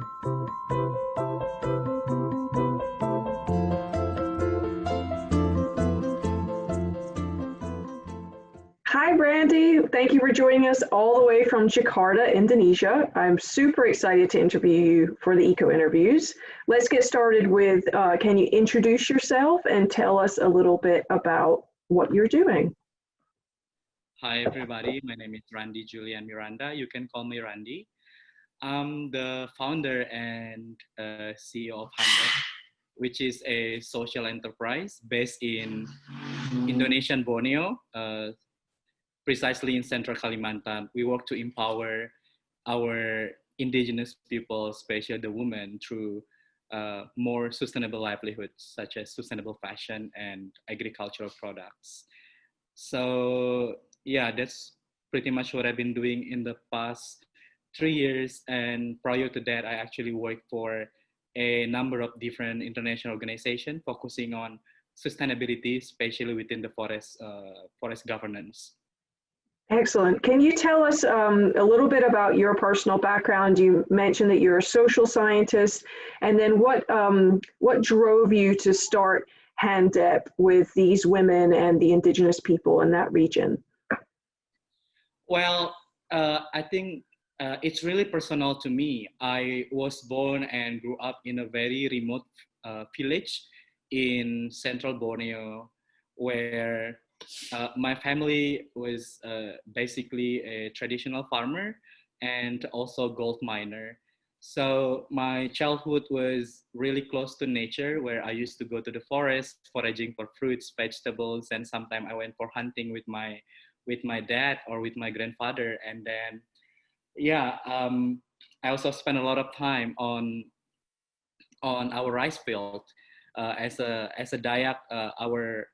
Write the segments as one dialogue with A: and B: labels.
A: Hi, Randi. Thank you for joining us all the way from Jakarta, Indonesia. I'm super excited to interview you for the Eco Interviews. Let's get started with, can you introduce yourself and tell us a little bit about what you're doing?
B: Hi, everybody. My name is Randi Julian Miranda. You can call me Randi. I'm the founder and CEO of Handep, which is a social enterprise based in Indonesian Borneo, precisely in central Kalimantan. We work to empower our indigenous people, especially the women, through more sustainable livelihoods, such as sustainable fashion and agricultural products. So yeah, that's pretty much what I've been doing in the past 3 years. And prior to that, I actually worked for a number of different international organizations focusing on sustainability, especially within the forest governance.
A: Excellent. Can you tell us a little bit about your personal background? You mentioned that you're a social scientist, and then what drove you to start Handep with these women and the indigenous people in that region?
B: Well, I think it's really personal to me. I was born and grew up in a very remote village in central Borneo, where my family was basically a traditional farmer and also gold miner. So my childhood was really close to nature, where I used to go to the forest foraging for fruits, vegetables, and sometimes I went for hunting with my dad or with my grandfather. And then yeah, I also spent a lot of time on our rice field. As a Dayak, our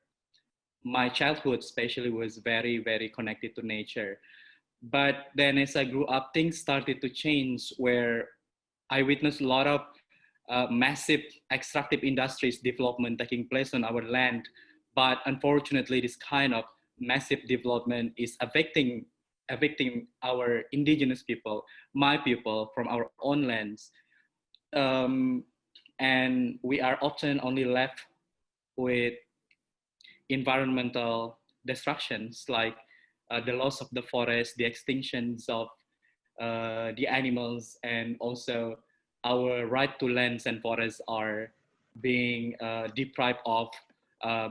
B: my childhood especially was very connected to nature. But then as I grew up, things started to change, where I witnessed a lot of massive extractive industries development taking place on our land. But unfortunately, this kind of massive development is affecting our indigenous people, my people, from our own lands. Um, and we are often only left with environmental destructions, like the loss of the forest, the extinctions of the animals, and also our right to lands and forests are being deprived of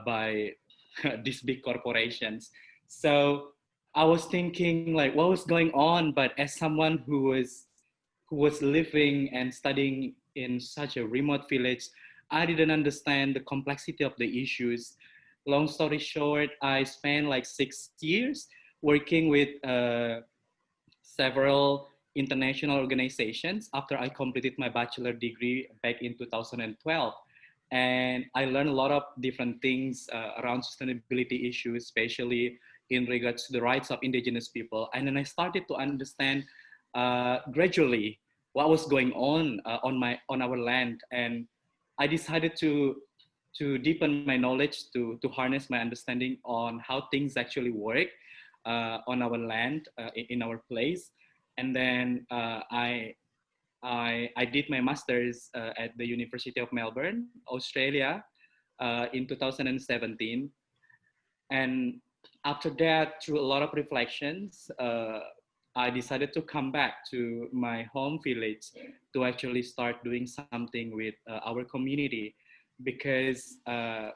B: by these big corporations. So I was thinking like what was going on, but as someone who was living and studying in such a remote village, I didn't understand the complexity of the issues. Long story short, I spent like 6 years working with several international organizations after I completed my bachelor degree back in 2012. And I learned a lot of different things around sustainability issues, especially in regards to the rights of indigenous people. And then I started to understand gradually what was going on our land. And I decided to deepen my knowledge, to harness my understanding on how things actually work on our land, in our place. And then I did my master's at the University of Melbourne, Australia, in 2017. And after that, through a lot of reflections, I decided to come back to my home village to actually start doing something with our community, because at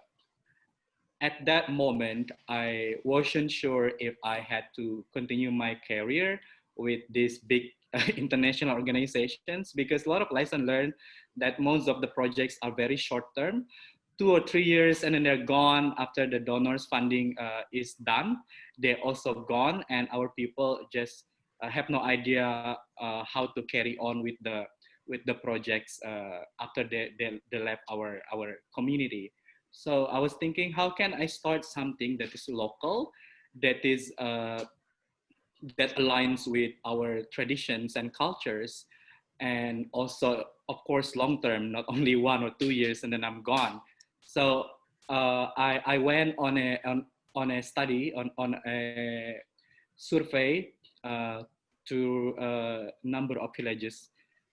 B: that moment, I wasn't sure if I had to continue my career with these big international organizations, because a lot of lessons learned that most of the projects are very short term, 2 or 3 years, and then they're gone after the donors funding is done. They're also gone, and our people just have no idea how to carry on with the projects after they left our community. So I was thinking, how can I start something that is local, that is that aligns with our traditions and cultures, and also, of course, long term, not only 1 or 2 years and then I'm gone. So I went on a study, on a survey to a number of villages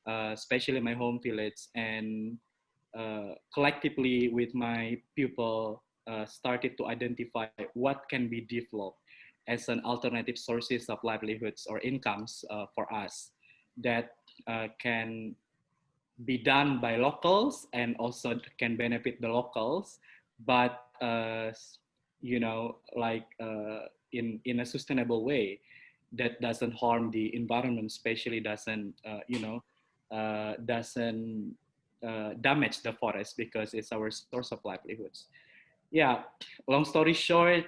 B: especially my home village, and collectively with my people started to identify what can be developed as an alternative sources of livelihoods or incomes for us that can be done by locals and also can benefit the locals, but like in a sustainable way that doesn't harm the environment, especially doesn't damage the forest because it's our source of livelihoods. Yeah, long story short,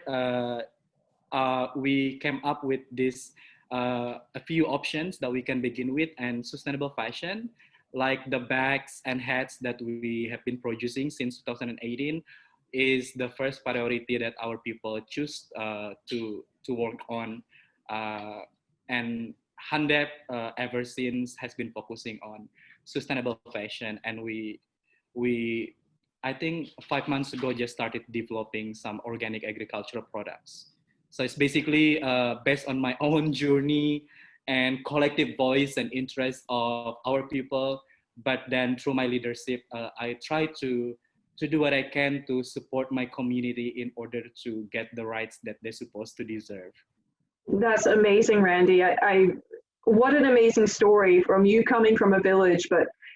B: we came up with this a few options that we can begin with, and sustainable fashion, like the bags and hats that we have been producing since 2018, is the first priority that our people choose to work on, and Handep ever since has been focusing on sustainable fashion, and we I think 5 months ago just started developing some organic agricultural products. So it's basically based on my own journey and collective voice and interest of our people. But then through my leadership, I try to do what I can to support my community in order to get the rights that they're supposed to deserve.
A: That's amazing, Randy. What an amazing story from you coming from a village,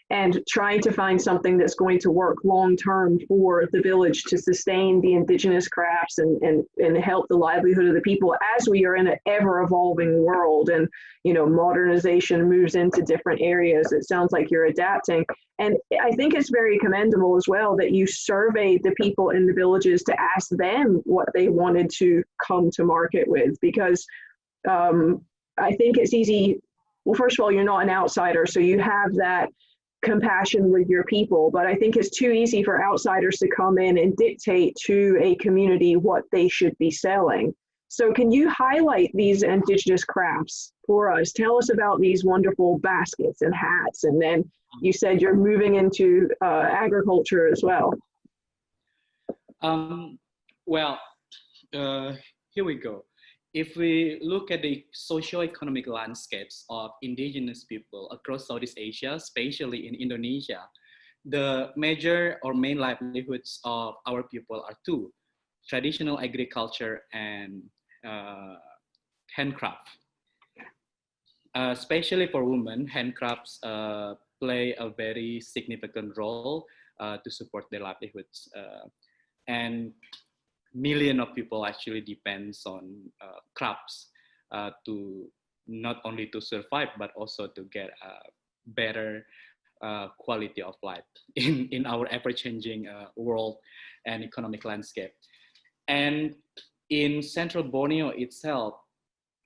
A: and trying to find something that's going to work long term for the village to sustain the indigenous crafts and help the livelihood of the people as we are in an ever evolving world, and modernization moves into different areas. It sounds like you're adapting. And I think it's very commendable as well that you surveyed the people in the villages to ask them what they wanted to come to market with, because I think it's easy. Well, first of all, you're not an outsider, so you have that compassion with your people, but I think it's too easy for outsiders to come in and dictate to a community what they should be selling. So can you highlight these indigenous crafts for us? Tell us about these wonderful baskets and hats, and then you said you're moving into agriculture as well.
B: Well, here we go. If we look at the socio-economic landscapes of indigenous people across Southeast Asia, especially in Indonesia, the major or main livelihoods of our people are two: traditional agriculture and handcraft. Especially for women, handcrafts play a very significant role to support their livelihoods. And million of people actually depends on crafts to not only to survive but also to get a better quality of life in our ever-changing world and economic landscape. And in central Borneo itself,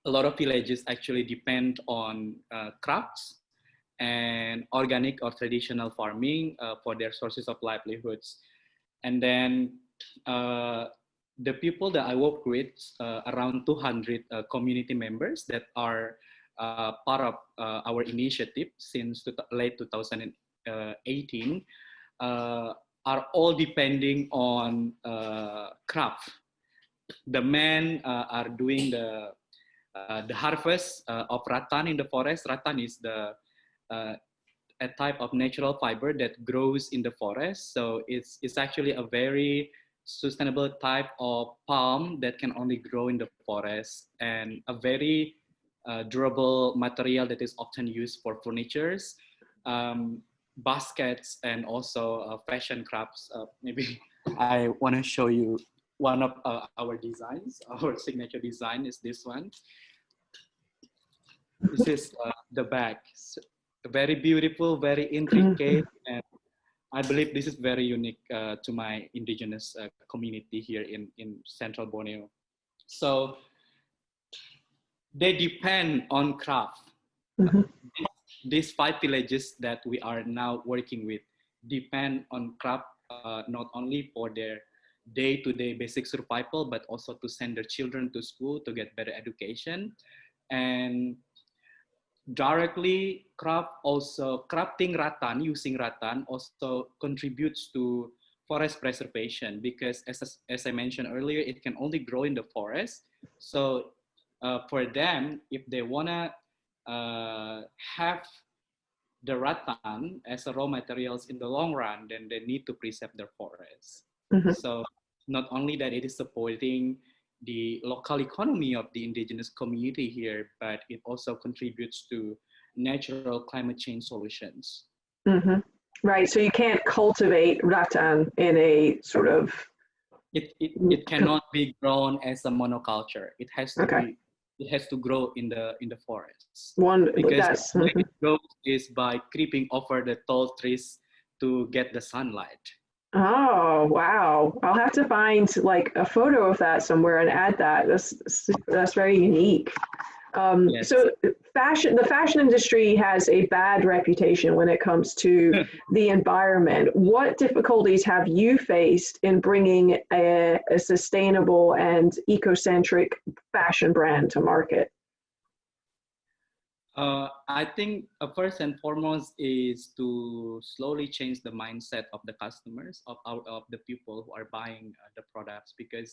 B: a lot of villages actually depend on crafts and organic or traditional farming for their sources of livelihoods. And then the people that I work with, around 200 community members that are part of our initiative since late 2018, are all depending on craft. The men are doing the harvest of rattan in the forest. Rattan is a type of natural fiber that grows in the forest. So it's actually a very sustainable type of palm that can only grow in the forest, and a very durable material that is often used for furnitures, baskets, and also fashion crafts. Maybe I want to show you one of our designs. Our signature design is this one. This is the bag. Very beautiful, very intricate, and I believe this is very unique to my indigenous community here in central Borneo. So they depend on craft. Mm-hmm. These 5 villages that we are now working with depend on craft, not only for their day-to-day basic survival, but also to send their children to school to get better education. And directly, crafting rattan, using rattan also contributes to forest preservation, because as I mentioned earlier, it can only grow in the forest. So for them, if they wanna have the rattan as a raw materials in the long run, then they need to preserve their forests.
A: Mhm.
B: So not only that it is supporting the local economy of the indigenous community here, but it also contributes to natural climate change solutions.
A: Mhm. Right. So you can't cultivate rattan in a sort of
B: It cannot be grown as a monoculture.
A: okay.
B: It has to grow in the forests,
A: One
B: because
A: that's
B: the way it grows is by creeping over the tall trees to get the sunlight.
A: oh wow. I'll have to find like a photo of that somewhere and add that. That's very unique.
B: Yes.
A: So the fashion industry has a bad reputation when it comes to the environment. What difficulties have you faced in bringing a sustainable and eco-centric fashion brand to market?
B: I think first and foremost is to slowly change the mindset of the customers, of the people who are buying the products, because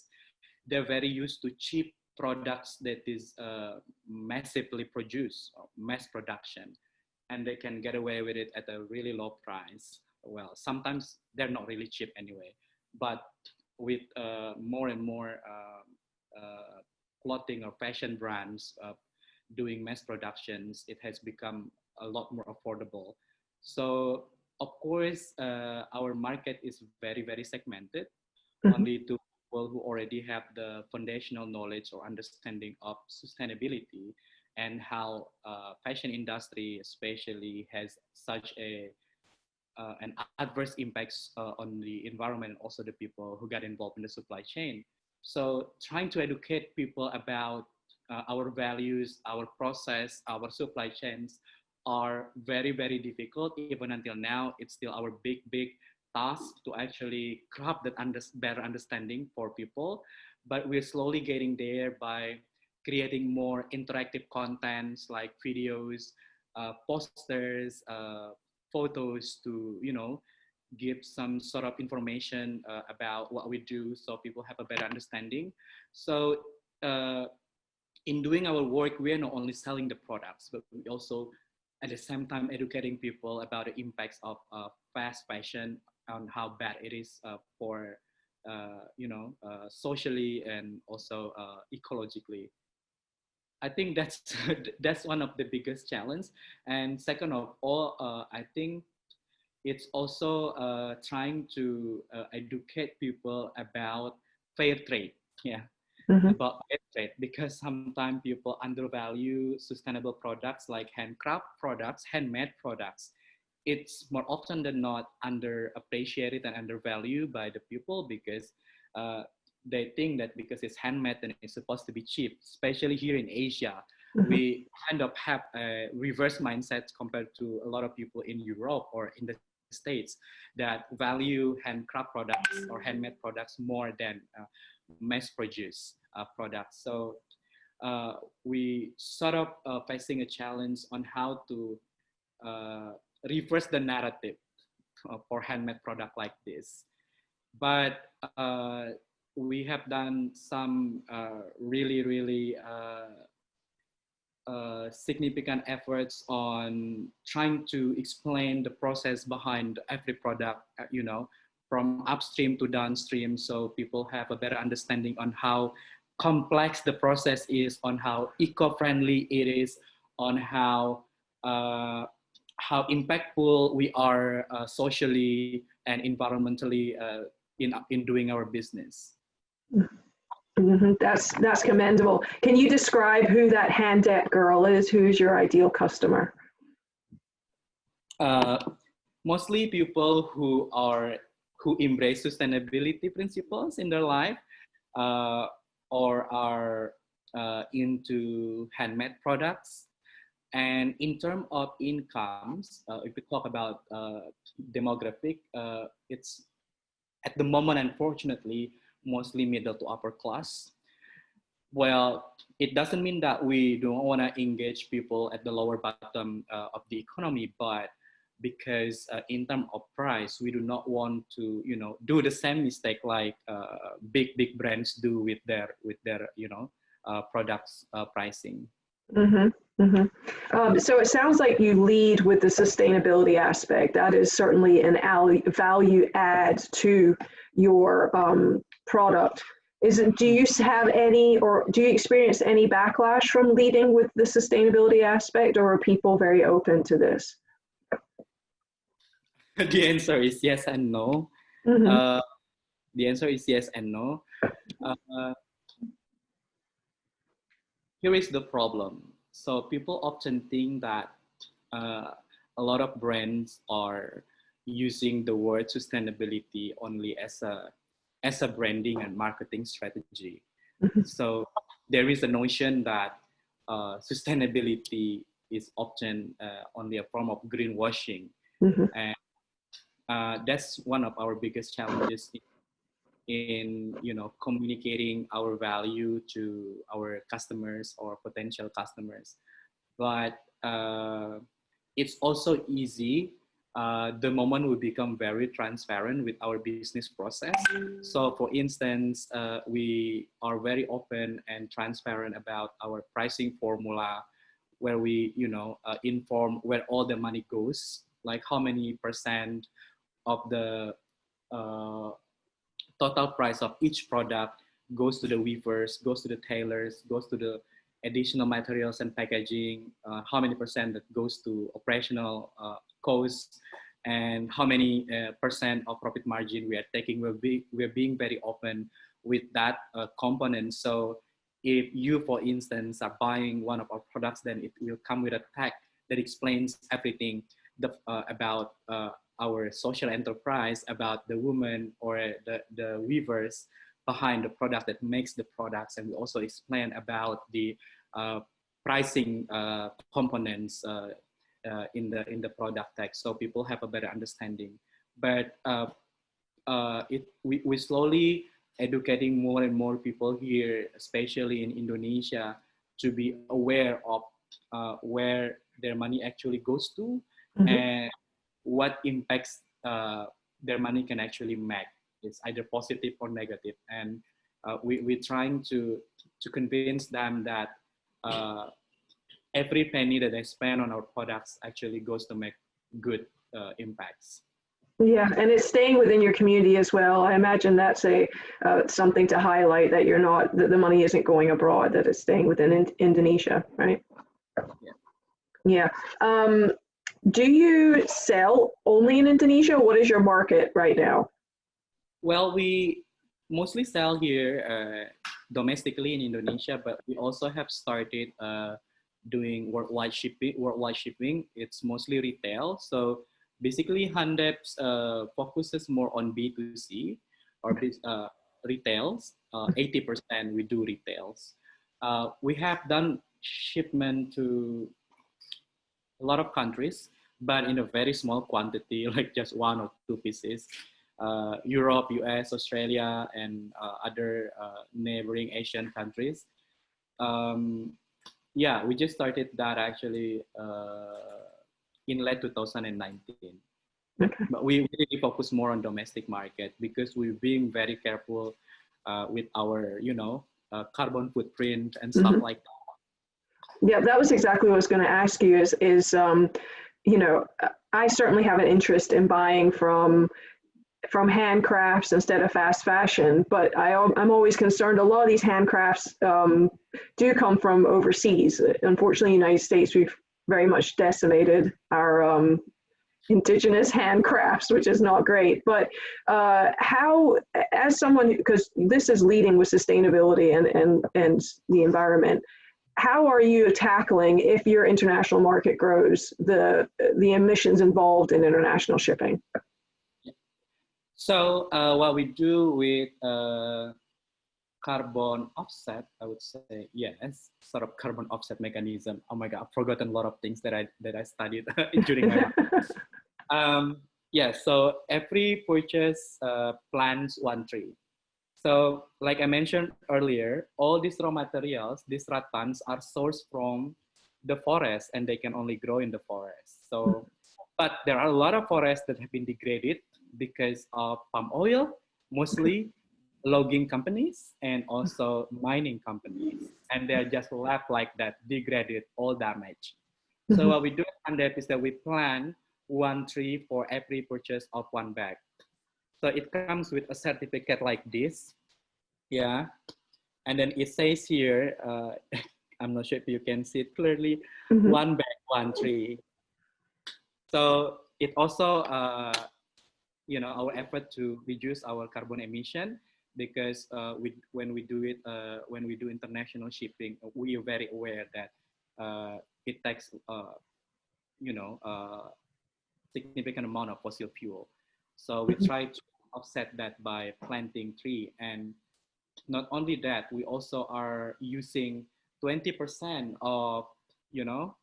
B: they're very used to cheap products that is massively produced, mass production, and they can get away with it at a really low price. Well, sometimes they're not really cheap anyway, but with more and more clothing or fashion brands doing mass productions, it has become a lot more affordable. So of course, our market is very, very segmented,
A: Mhm.
B: only to people who already have the foundational knowledge or understanding of sustainability, and how fashion industry especially has such an adverse impacts on the environment and also the people who get involved in the supply chain. So trying to educate people about our values, our process, our supply chains are very, very difficult. Even until now, it's still our big task to actually craft that better understanding for people. But we're slowly getting there by creating more interactive contents like videos, posters, photos to, give some sort of information about what we do, so people have a better understanding. So uh, in doing our work, we are not only selling the products, but we also at the same time educating people about the impacts of fast fashion, on how bad it is for socially and also ecologically. I think that's that's one of the biggest challenge. And second of all, I think it's also trying to educate people about fair trade. Yeah,
A: Mhm.
B: about fair trade, because sometimes people undervalue sustainable products like handcraft products, handmade products. It's more often than not underappreciated and undervalued by the people, because uh, they think that because it's handmade and it's supposed to be cheap, especially here in Asia.
A: Mhm.
B: We kind of have a reverse mindset compared to a lot of people in Europe or in the States, that value handcraft products or handmade products more than mass produced products. So we sort of facing a challenge on how to uh, reverse the narrative for handmade product like this. But we have done some really significant efforts on trying to explain the process behind every product, from upstream to downstream, so people have a better understanding on how complex the process is, on how eco-friendly it is, on uh, how impactful we are socially and environmentally in doing our business.
A: Mhm. That's commendable. Can you describe who that Handep girl is? Who's your ideal customer?
B: Uh, Mostly people who embrace sustainability principles in their life, uh, or are into handmade products. And in terms of incomes, if we talk about demographic, it's at the moment, unfortunately, mostly middle to upper class. Well, it doesn't mean that we don't want to engage people at the lower bottom of the economy, but because in terms of price, we do not want to, do the same mistake like big brands do with their products pricing.
A: Mm-hmm. Mm-hmm. So it sounds like you lead with the sustainability aspect. That is certainly an value add to your product. Is it, do you have any, or do you experience any backlash from leading with the sustainability aspect, or are people very open to this?
B: The answer is yes and no.
A: Mm-hmm.
B: Uh, the answer is yes and no. Uh, Here is the problem. So people often think that uh, a lot of brands are using the word sustainability only as a branding and marketing strategy. So there is a notion that sustainability is often only a form of greenwashing,
A: Mm-hmm.
B: and that's one of our biggest challenges in communicating our value to our customers or potential customers. But it's also easy the moment we become very transparent with our business process. So for instance, we are very open and transparent about our pricing formula, where we inform where all the money goes, like how many percent of the uh, total price of each product goes to the weavers, goes to the tailors, goes to the additional materials and packaging, how many percent that goes to operational costs, and how many percent of profit margin we are taking. We're being very open with that component. So if you, for instance, are buying one of our products, then it will come with a tag that explains everything about our social enterprise, about the woman or the weavers behind the product that makes the products. And we also explain about the uh, pricing components in the product tag, so people have a better understanding. But we slowly educating more and more people here, especially in Indonesia, to be aware of where their money actually goes to,
A: Mm-hmm.
B: and what impacts their money can actually make. It's either positive or negative, and we're trying to convince them that uh, every penny that they spend on our products actually goes to make good impacts.
A: Yeah, and it's staying within your community as well. I imagine that's a something to highlight, that you're not, that the money isn't going abroad, that it's staying within Indonesia, right?
B: Yeah.
A: Yeah. Do you sell only in Indonesia? What is your market right now?
B: Well, we mostly sell here domestically in Indonesia, but we also have started doing worldwide shipping. Worldwide shipping, it's mostly retail. So basically, Handep's focuses more on B2C or retails. 80% we do retails. We have done shipment to a lot of countries, but in a very small quantity, like just one or two pieces. Europe, US, Australia, and other neighboring Asian countries. Um, yeah, we just started that actually in late 2019.
A: Okay.
B: But we really focus more on domestic market because we're being very careful with our, carbon footprint and stuff
A: Hmm.
B: like that.
A: Yeah, that was exactly what I was going to ask you. You know, I certainly have an interest in buying from handcrafts instead of fast fashion, but I'm always concerned. A lot of these handcrafts do come from overseas. Unfortunately, in the United States, we've very much decimated our indigenous handcrafts, which is not great. But how, as someone, because this is leading with sustainability and the environment, how are you tackling, if your international market grows, the emissions involved in international shipping?
B: So what we do with carbon offset, I would say yes, sort of carbon offset mechanism. Oh my God, I've forgotten a lot of things that I studied during my master. Yeah, so every purchase plants one tree. So like I mentioned earlier, all these raw materials, these rattans are sourced from the forest and they can only grow in the forest. So, but there are a lot of forests that have been degraded because of palm oil, mostly, logging companies and also mining companies, and they're just left like that, degraded, all damaged. So
A: Mhm.
B: what we do at Handep is that we plant one tree for every purchase of one bag. So it comes with a certificate like this, yeah, and then it says here, I'm not sure if you can see it clearly,
A: Mhm.
B: one bag, one tree. So it also, our effort to reduce our carbon emission, because when we do it, when we do international shipping, we are very aware that it takes, you know, uh, significant amount of fossil fuel. So we
A: Mhm.
B: try to offset that by planting tree. And not only that, we also are using 20% of, you know,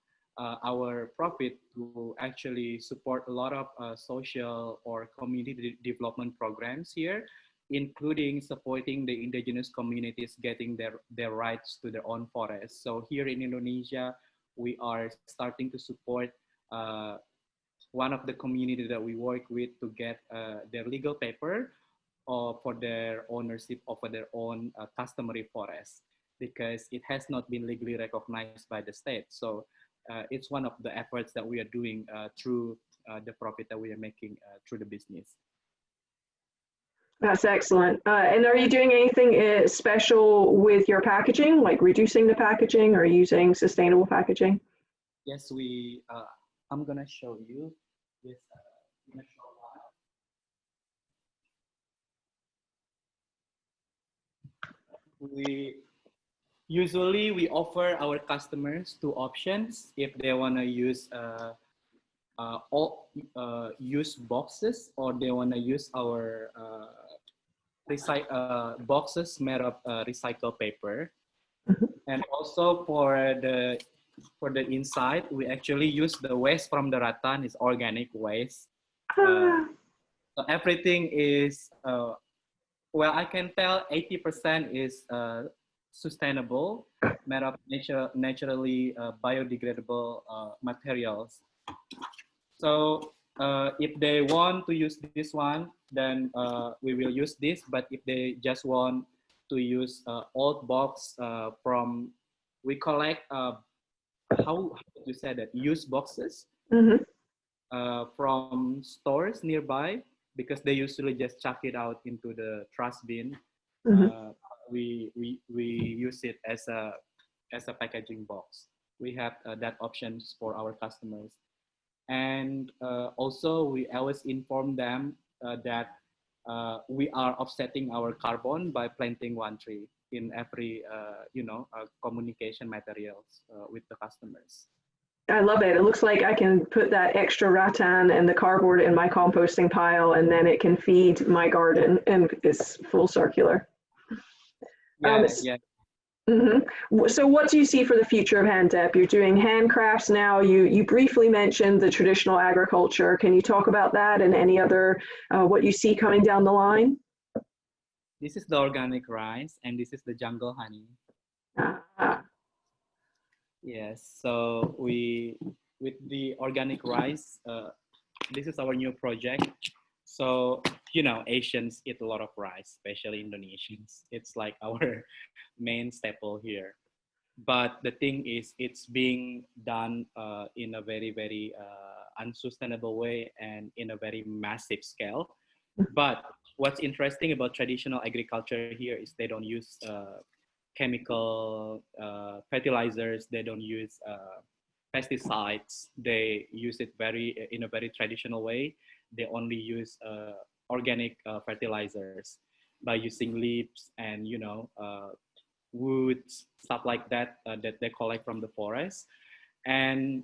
B: our profit to actually support a lot of social or community development programs here, including supporting the indigenous communities getting their rights to their own forests. So here in Indonesia, we are starting to support uh, one of the community that we work with to get their legal paper or for their ownership of their own customary forest, because it has not been legally recognized by the state. So it's one of the efforts that we are doing through the profit that we are making through the business.
A: That's excellent. And are you doing anything special with your packaging, like reducing the packaging or using sustainable packaging?
B: Yes, I'm gonna show you this in a short while. We usually we offer our customers two options if they want to use all use boxes, or they want to use our boxes made of recycled paper.
A: Mhm.
B: And also for the inside, we actually use the waste from the rattan is organic waste. Uh,
A: Ah,
B: so everything is well, I can tell 80% is sustainable, made of naturally biodegradable materials. So if they want to use this one, then we will use this. But if they just want to use old box from, we collect, how do you say that? Used boxes
A: mhm,
B: from stores nearby, because they usually just chuck it out into the trash bin.
A: mhm.
B: Uh, we use it as a packaging box. We have that options for our customers. And also we always inform them that we are offsetting our carbon by planting one tree in every communication materials with the customers.
A: I love it. It looks like I can put that extra rattan and the cardboard in my composting pile, and then it can feed my garden, and it's full circular. Um,
B: Yeah, yeah.
A: mhm. So what do you see for the future of Handep? You're doing handcrafts now. You briefly mentioned the traditional agriculture. Can you talk about that and any other what you see coming down the line?
B: This is the organic rice, and this is the jungle honey.
A: Ah,
B: Yes. So we, with the organic rice, this is our new project. So, Asians eat a lot of rice, especially Indonesians. It's like our main staple here. But the thing is, it's being done in a very, very unsustainable way and in a very massive scale. But what's interesting about traditional agriculture here is they don't use chemical fertilizers. They don't use pesticides. They use it in a very traditional way. They only use organic fertilizers by using leaves and woods, stuff like that that they collect from the forest. And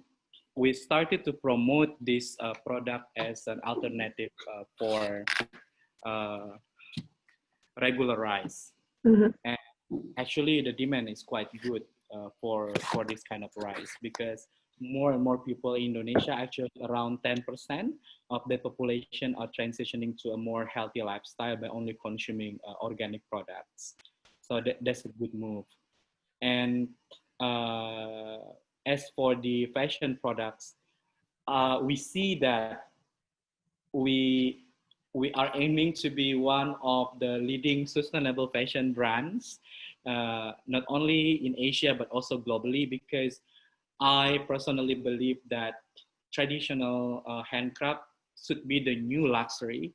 B: we started to promote this product as an alternative for uh, regular rice.
A: mhm,
B: And actually, the demand is quite good for this kind of rice, because more and more people in Indonesia, actually around 10% of the population, are transitioning to a more healthy lifestyle by only consuming organic products. So that's a good move. And uh, as for the fashion products, we see that we we are aiming to be one of the leading sustainable fashion brands, not only in Asia, but also globally, because I personally believe that traditional handcraft should be the new luxury.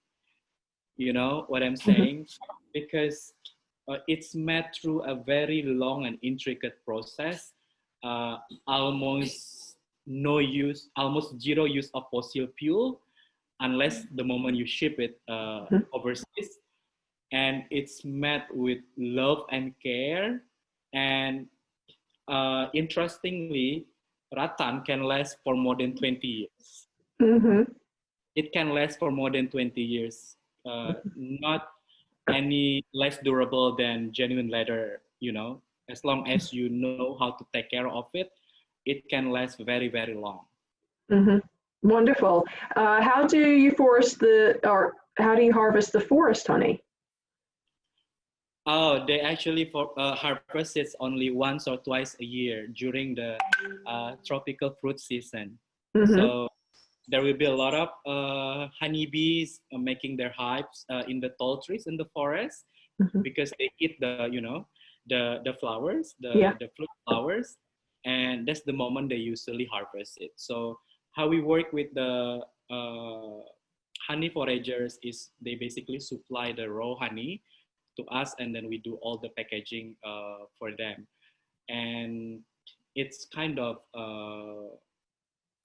B: You know what I'm
A: Mhm.
B: saying? Because it's made through a very long and intricate process, uh, almost no use, almost zero use of fossil fuel, unless the moment you ship it overseas. And it's made with love and care. And interestingly, rattan can last for more than 20 years.
A: Mhm.
B: It can last for more than 20 years. Not any less durable than genuine leather, you know. As long as you know how to take care of it, it can last very, very long.
A: Mhm. Wonderful. How do you how do you harvest the forest honey?
B: Oh, they actually harvest it only once or twice a year during the tropical fruit season.
A: Mhm.
B: So there will be a lot of honeybees making their hives in the tall trees in the forest,
A: Mhm.
B: because they eat the, you know, the flowers,
A: Yeah.
B: the fruit flowers, and that's the moment they usually harvest it. So how we work with the honey foragers is they basically supply the raw honey to us, and then we do all the packaging for them. And it's kind of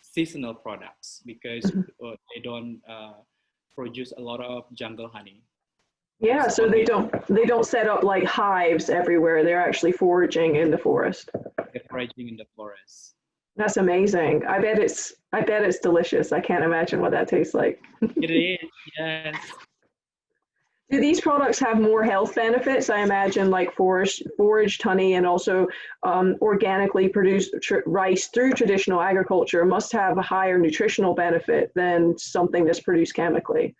B: seasonal products, because
A: Mhm.
B: they don't produce a lot of jungle honey.
A: Yeah,
B: It's
A: so
B: only
A: they don't set up like hives everywhere. They're actually foraging in the forest.
B: foraging in the forest.
A: That's amazing. I bet it's delicious. I can't imagine what that tastes like.
B: It is, yes.
A: Do these products have more health benefits? I imagine like foraged honey and also organically produced rice through traditional agriculture must have a higher nutritional benefit than something that's produced chemically.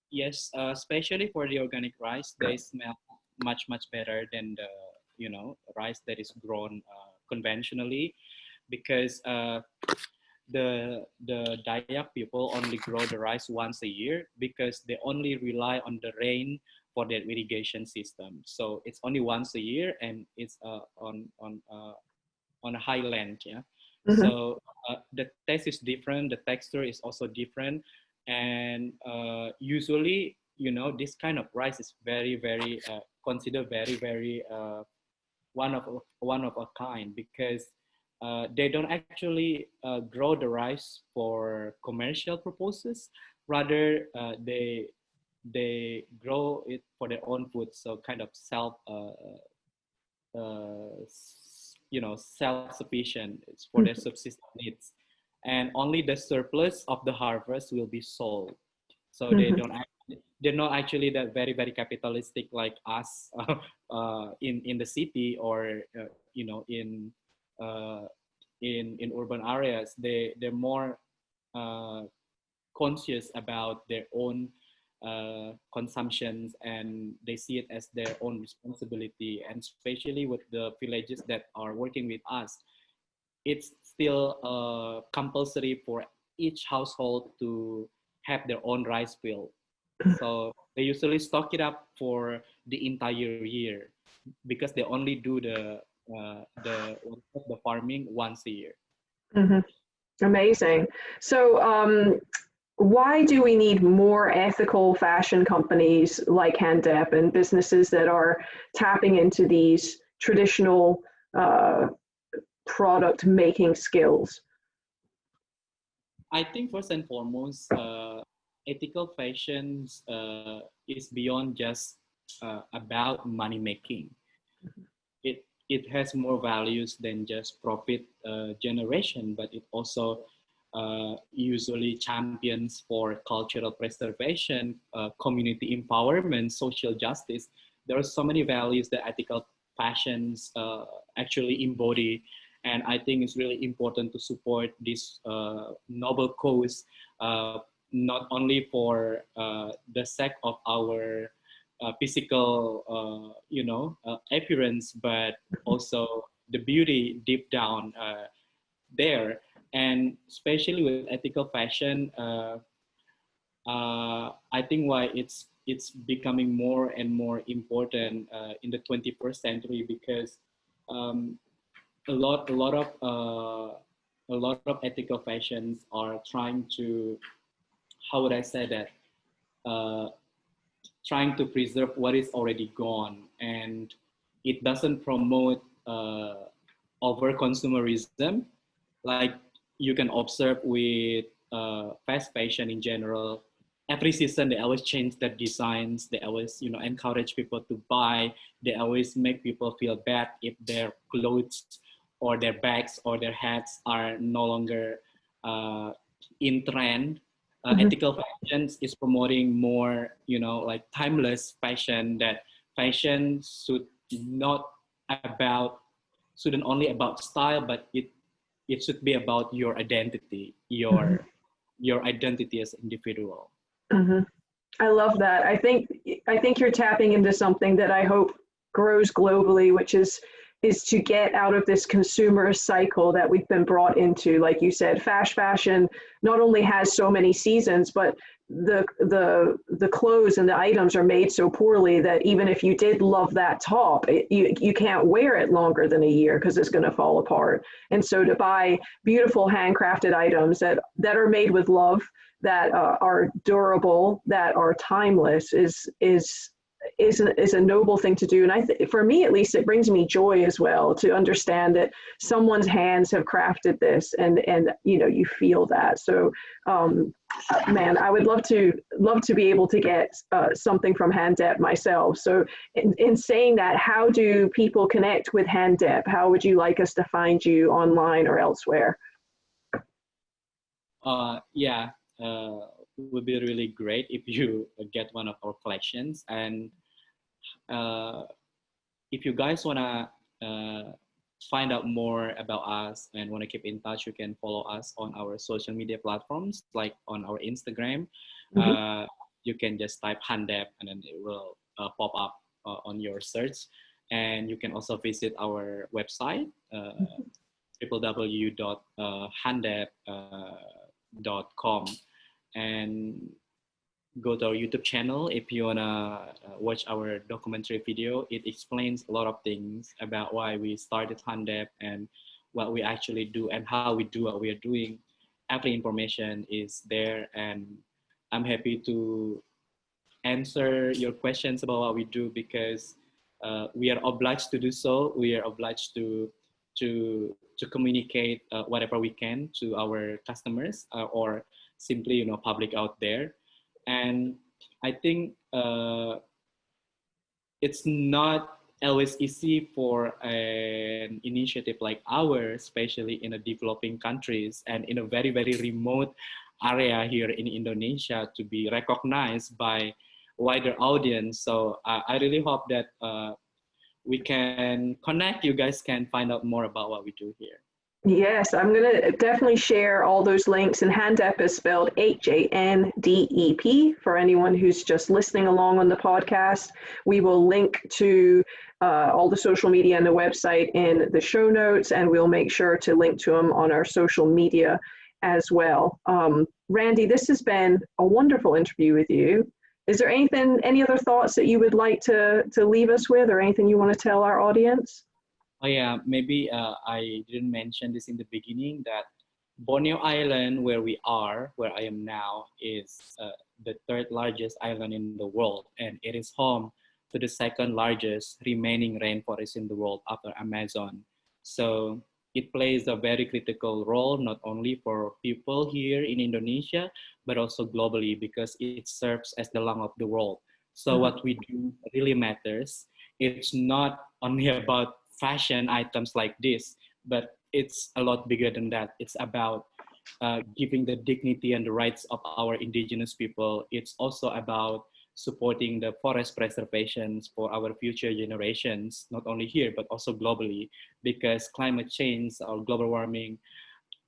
B: Yes, especially for the organic rice, they smell much, much better than the, you know, rice that is grown conventionally, because the Dayak people only grow the rice once a year, because they only rely on the rain for their irrigation system. So it's only once a year, and it's on a highland, yeah.
A: Hmm.
B: So the taste is different, the texture is also different, and usually, you know, this kind of rice is very, very considered very, very one of a kind, because they don't actually grow the rice for commercial purposes. Rather, they grow it for their own food, so kind of you know, self-sufficient. It's for their subsistence needs, and only the surplus of the harvest will be sold. So they
A: Hmm.
B: don't they're not actually that very, very capitalistic like us in the city, or you know, uh, in urban areas. They're more uh, conscious about their own consumptions, and they see it as their own responsibility. And especially with the villages that are working with us, it's still compulsory for each household to have their own rice field. So they usually stock it up for the entire year, because they only do the farming once a year.
A: Hmm. Amazing. So, why do we need more ethical fashion companies like Handep and businesses that are tapping into these traditional uh, product making skills?
B: I think first and foremost, ethical fashion is beyond just about money making. It has more values than just profit generation, but it also usually champions for cultural preservation, community empowerment, social justice. There are so many values that ethical fashions actually embody, and I think it's really important to support this noble cause, not only for the sake of our physical, you know, appearance, but also the beauty deep down there. And especially with ethical fashion, I think why it's becoming more and more important in the 21st century, because um, a lot of ethical fashions are trying to, how would I say that, uh, trying to preserve what is already gone, and it doesn't promote over consumerism. Like you can observe with fast fashion in general, every season they always change their designs, they always encourage people to buy, they always make people feel bad if their clothes or their bags or their hats are no longer uh, in trend.
A: Mhm.
B: Ethical fashions is promoting more, like timeless fashion, that fashion should not about shouldn't only about style, but it should be about your identity,
A: Mhm.
B: your identity as an individual.
A: Mhm. I love that. I think you're tapping into something that I hope grows globally, which is to get out of this consumer cycle that we've been brought into. Like you said, fast fashion not only has so many seasons, but the clothes and the items are made so poorly that even if you did love that top, you can't wear it longer than a year because it's going to fall apart. And so to buy beautiful handcrafted items that are made with love, that are durable, that are timeless, is a noble thing to do. And for me, at least, it brings me joy as well to understand that someone's hands have crafted this, and you feel that. So, um, man, I would love to be able to get something from Handep myself. So, in saying that, how do people connect with Handep? How would you like us to find you online or elsewhere?
B: Yeah, would be really great if you get one of our collections. And uh, if you guys wanna find out more about us and want to keep in touch, you can follow us on our social media platforms, like on our Instagram.
A: Mhm.
B: Uh, you can just type Handep and then it will pop up on your search. And you can also visit our website, www.handep.com, and go to our YouTube channel if you wanna watch our documentary video. It explains a lot of things about why we started Handep and what we actually do and how we do what we are doing. Every information is there, and I'm happy to answer your questions about what we do, because we are obliged to do so. We are obliged to communicate whatever we can to our customers, or simply public out there. And I think it's not always easy for an initiative like ours, especially in the developing countries and in a very, very remote area here in Indonesia, to be recognized by wider audience. So I really hope that we can connect. You guys can find out more about what we do here.
A: Yes, I'm going to definitely share all those links. And Handep is spelled Handep for anyone who's just listening along on the podcast. We will link to all the social media and the website in the show notes, and we'll make sure to link to them on our social media as well. Randy, this has been a wonderful interview with you. Is there any other thoughts that you would like to leave us with, or anything you want to tell our audience?
B: Oh yeah, maybe I didn't mention this in the beginning, that Borneo Island, where I am now, is the third largest island in the world, and it is home to the second largest remaining rainforest in the world after Amazon. So it plays a very critical role, not only for people here in Indonesia, but also globally, because it serves as the lung of the world. So
A: Mhm.
B: what we do really matters. It's not only about fashion items like this, but it's a lot bigger than that. It's about giving the dignity and the rights of our indigenous people. It's also about supporting the forest preservations for our future generations, not only here, but also globally, because climate change or global warming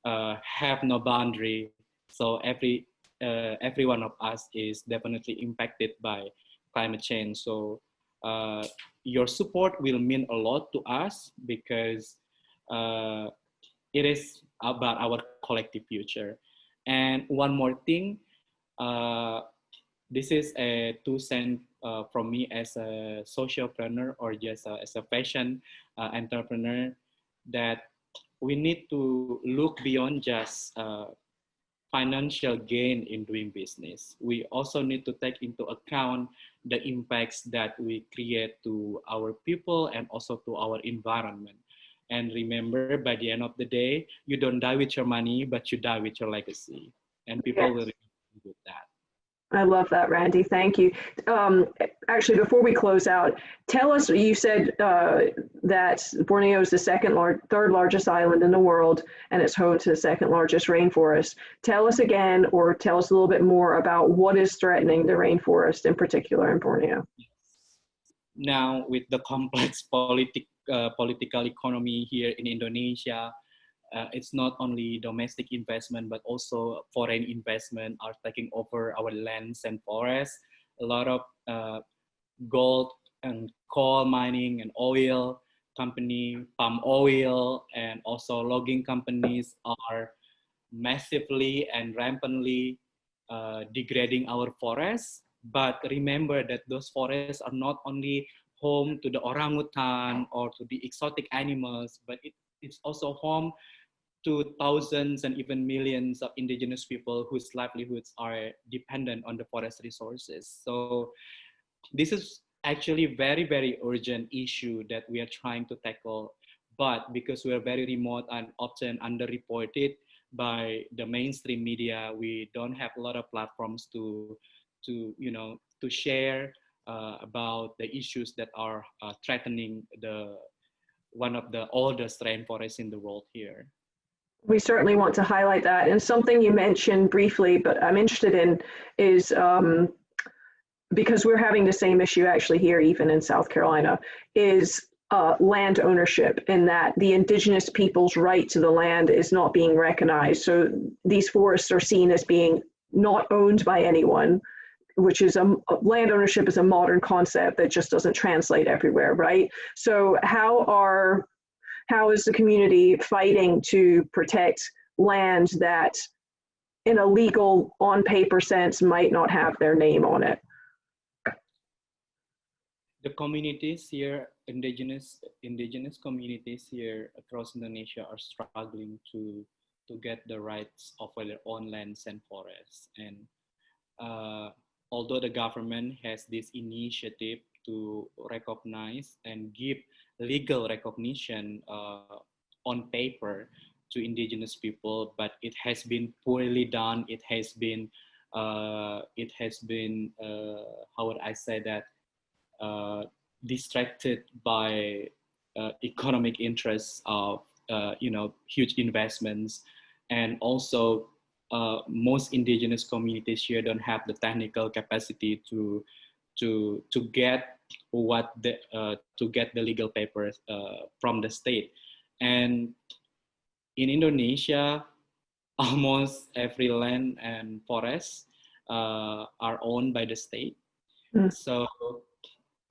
B: have no boundary. So every one of us is definitely impacted by climate change. So uh, your support will mean a lot to us, because uh, it is about our collective future. And one more thing, uh, this is a 2 cent from me as a socialpreneur or just as a fashion entrepreneur, that we need to look beyond just financial gain in doing business. We also need to take into account the impacts that we create to our people and also to our environment. And remember, by the end of the day, you don't die with your money, but you die with your legacy. And people will
A: Yes.
B: remember with that.
A: I love that, Randy. Thank you. Actually, before we close out, tell us, you said that Borneo is the third largest island in the world, and it's home to the second largest rainforest. Tell us again, or tell us a little bit more about what is threatening the rainforest in particular in Borneo.
B: Now, with the complex political economy here in Indonesia, it's not only domestic investment, but also foreign investment are taking over our lands and forests. A lot of gold and coal mining and oil company, palm oil, and also logging companies are massively and rampantly degrading our forests. But remember that those forests are not only home to the orangutan or to the exotic animals, but it's also home to thousands and even millions of indigenous people whose livelihoods are dependent on the forest resources. So this is actually very, very urgent issue that we are trying to tackle. But because we are very remote and often underreported by the mainstream media, we don't have a lot of platforms to share about the issues that are threatening one of the oldest rainforests in the world here.
A: We certainly want to highlight that. And something you mentioned briefly, but I'm interested in, is because we're having the same issue actually here, even in South Carolina, is land ownership, and that the indigenous people's right to the land is not being recognized. So these forests are seen as being not owned by anyone, which is land ownership is a modern concept that just doesn't translate everywhere, right? So how is the community fighting to protect land that in a legal on paper sense might not have their name on it?
B: The communities here, indigenous communities here across Indonesia are struggling to get the rights of their own lands and forests. And although the government has this initiative to recognize and give legal recognition on paper to indigenous people, but it has been poorly done. It has been how would I say that, distracted by economic interests of huge investments. And also most indigenous communities here don't have the technical capacity to get the legal papers from the state. And in Indonesia, almost every land and forest are owned by the state. So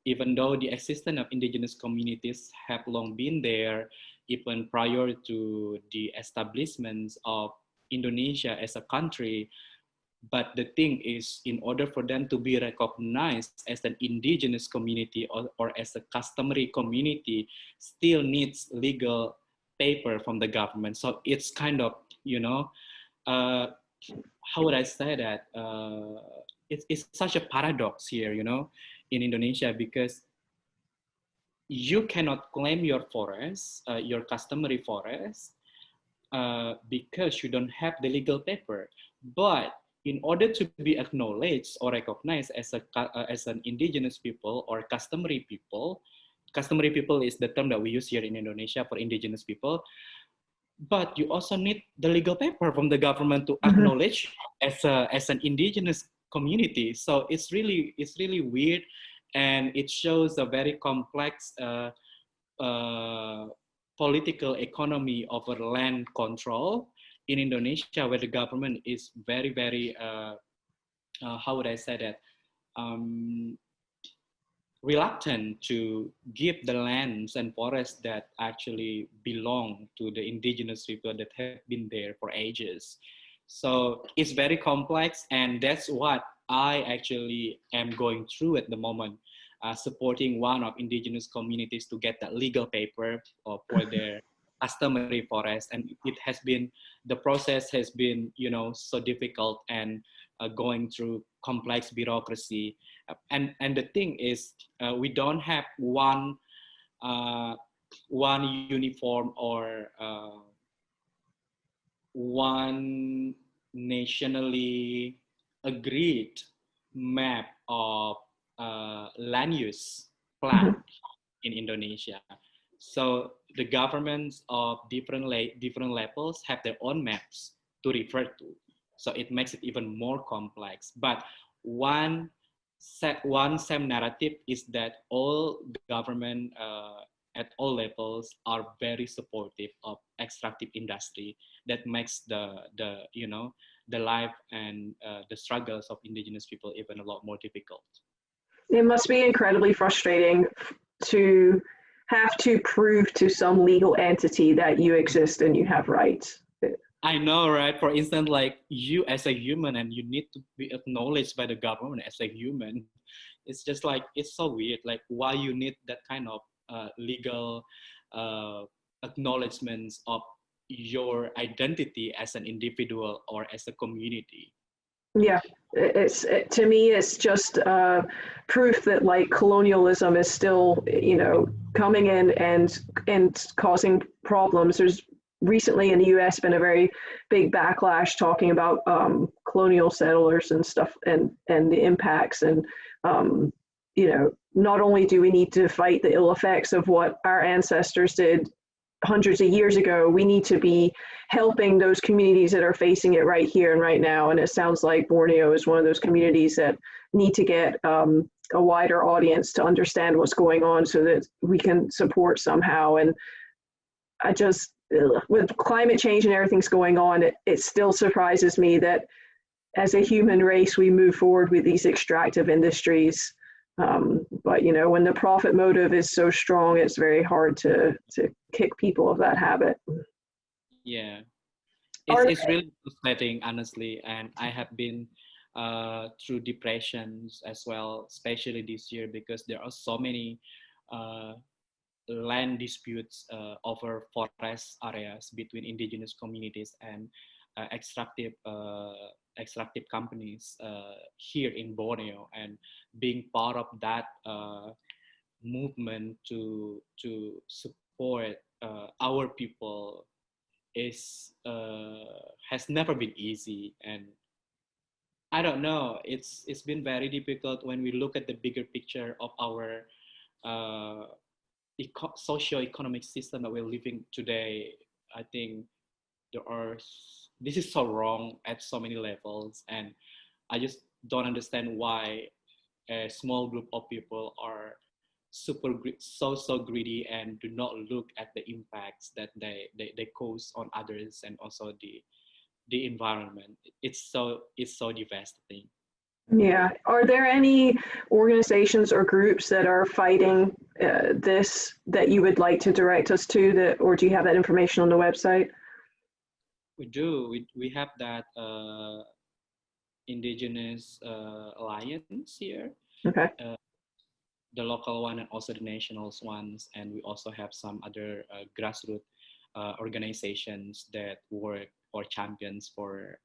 B: even though the existence of indigenous communities have long been there, even prior to the establishments of Indonesia as a country, but the thing is, in order for them to be recognized as an indigenous community or as a customary community, still needs legal paper from the government. So it's kind of, how would I say that? It's such a paradox here, in Indonesia, because you cannot claim your forest, your customary forest, because you don't have the legal paper. But in order to be acknowledged or recognized as an indigenous people or customary people is the term that we use here in Indonesia for indigenous people. But you also need the legal paper from the government to acknowledge as an indigenous community. So it's really weird, and it shows a very complex political economy over land control in Indonesia, where the government is very, very how would I say that, reluctant to give the lands and forests that actually belong to the indigenous people that have been there for ages. So it's very complex, and that's what I actually am going through at the moment, supporting one of indigenous communities to get that legal paper for their customary forest. And it has been, the process has been, so difficult and going through complex bureaucracy. And the thing is, we don't have one uniform or one nationally agreed map of land use plan in Indonesia. So the governments of different levels have their own maps to refer to. So it makes it even more complex. But one same narrative is that all the government at all levels are very supportive of extractive industry that makes the life and the struggles of indigenous people even a lot more difficult.
A: It must be incredibly frustrating to have to prove to some legal entity that you exist and you have rights.
B: I know, right? For instance, like you as a human, and you need to be acknowledged by the government as a human. It's just like, it's so weird. Like, why you need that kind of legal acknowledgements of your identity as an individual or as a community.
A: Yeah, to me, it's just proof that like colonialism is still, coming in and causing problems. There's recently in the U.S. been a very big backlash talking about colonial settlers and stuff and the impacts. And not only do we need to fight the ill effects of what our ancestors did hundreds of years ago, we need to be helping those communities that are facing it right here and right now. And it sounds like Borneo is one of those communities that need to get a wider audience to understand what's going on so that we can support somehow. And I just, with climate change and everything's going on, it still surprises me that as a human race, we move forward with these extractive industries. But when the profit motive is so strong, it's very hard to kick people of that habit.
B: Yeah, it's really frustrating, honestly. And I have been through depressions as well, especially this year, because there are so many land disputes over forest areas between indigenous communities and extractive companies here in Borneo. And being part of that movement to support our people has never been easy. And I don't know, it's been very difficult when we look at the bigger picture of our socio-economic system that we're living today. I think this is so wrong at so many levels, and I just don't understand why a small group of people are so greedy and do not look at the impacts that they cause on others and also the environment. It's so devastating.
A: Yeah. Are there any organizations or groups that are fighting this that you would like to direct us to, or do you have that information on the website?
B: We do. We have that indigenous alliance here.
A: Okay.
B: The local one and also the national ones, and we also have some other grassroots organizations that work or champions for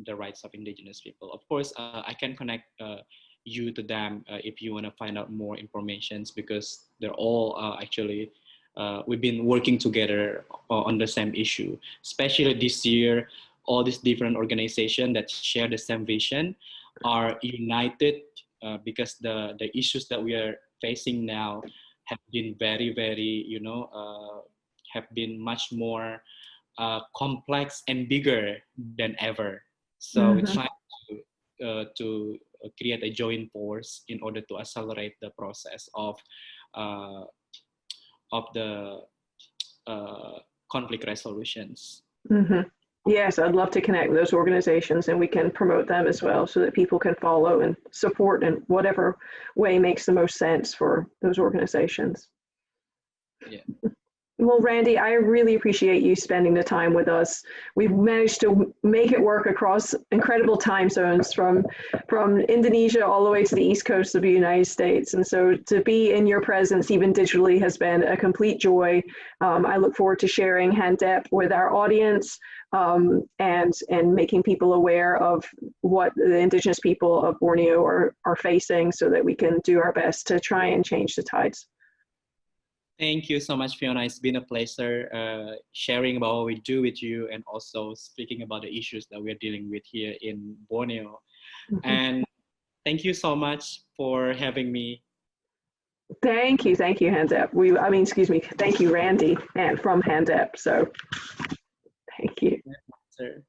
B: the rights of indigenous people. Of course, I can connect you to them if you want to find out more information, because they're all actually we've been working together on the same issue. Especially this year, all these different organizations that share the same vision are united because the issues that we are facing now have been very, have been much more complex and bigger than ever. So we're trying to create a joint force in order to accelerate the process of the conflict resolutions.
A: Yes, I'd love to connect with those organizations, and we can promote them as well so that people can follow and support in whatever way makes the most sense for those organizations.
B: Yeah.
A: Well, Randy, I really appreciate you spending the time with us. We've managed to make it work across incredible time zones from Indonesia all the way to the East Coast of the United States. And so to be in your presence, even digitally, has been a complete joy. I look forward to sharing Handep with our audience and making people aware of what the indigenous people of Borneo are facing so that we can do our best to try and change the tides.
B: Thank you so much, Fiona. It's been a pleasure sharing about what we do with you and also speaking about the issues that we're dealing with here in Borneo. And thank you so much for having me.
A: Thank you, Handep. Excuse me, thank you, Randy, and from Handep. So, thank you.
B: Sir.